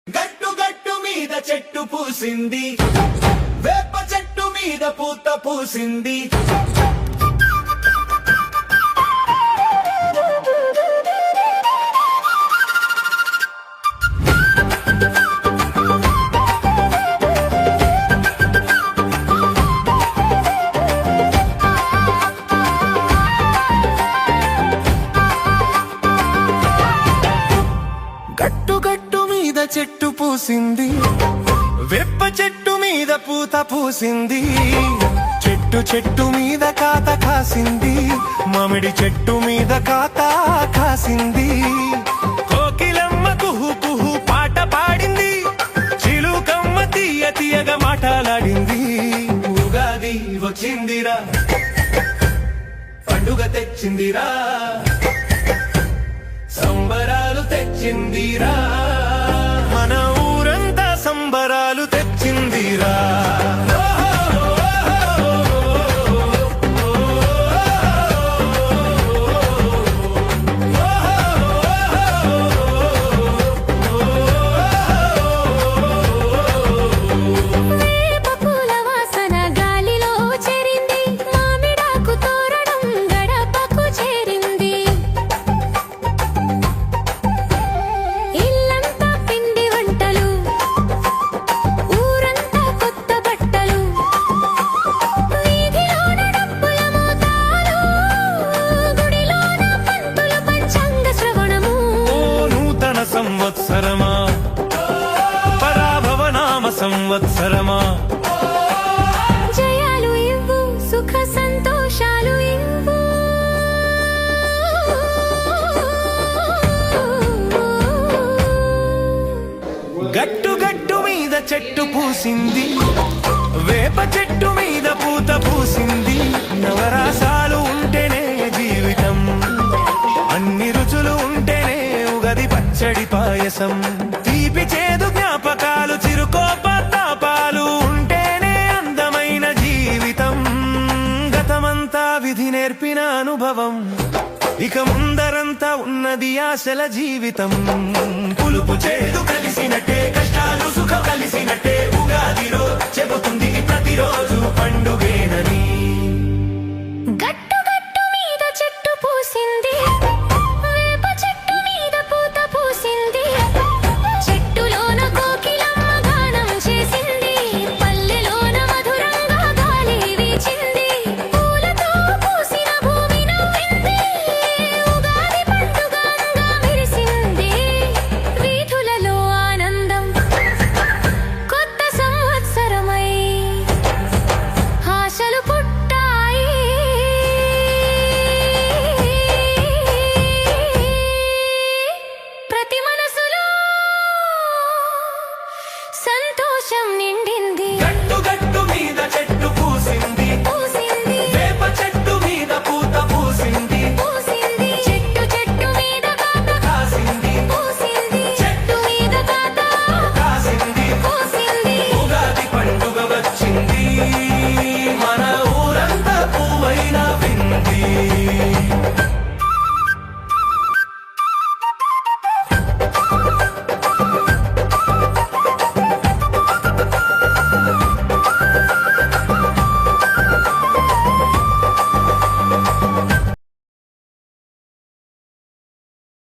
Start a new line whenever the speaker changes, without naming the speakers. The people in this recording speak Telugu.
గట్టు గట్టు మీద చెట్టు పూసింది, వేప చెట్టు మీద పూత పూసింది. గట్టు గట్టు మీద చెట్టు పూసింది, వేప చెట్టు మీద పూత పూసింది. చెట్టు చెట్టు మీద కాత కాసింది, మామిడి చెట్టు మీద కాత కాసింది. కోకిలమ్మ కుహు కుహు పాట పాడింది, చిలుకమ్మ తీయ తీయగా మాటలాడింది. ఉగాది వచ్చిందిరా, పండుగ తెచ్చిందిరా, సంబరాలు తెచ్చిందిరా, మన ఊరంతా సంబరాలు తెచ్చిందిరా. సంవత్సరమా పరాభవనామ సంవత్సరమా,
జయాలు ఇవ్వు సుఖ సంతోషాలు ఇవ్వు.
గట్టు గట్టు మీద చెట్టు పూసింది, వేప చెట్టు మీద పూత పూసింది. నవరాసాలు ఉంటేనే జీవితం, అన్ని రుచులు ఉంటేనే ఉగాది పచ్చడి పాయసం. తీపి చేదు జ్ఞాపకాలు చిరుకోపతాపాలు ఉంటేనే అందమైన జీవితం. గతమంతా విధి నేర్పిన అనుభవం, ఇక ముందరంతా ఉన్నది ఆశల జీవితం. పులుపు చేదు కలిసి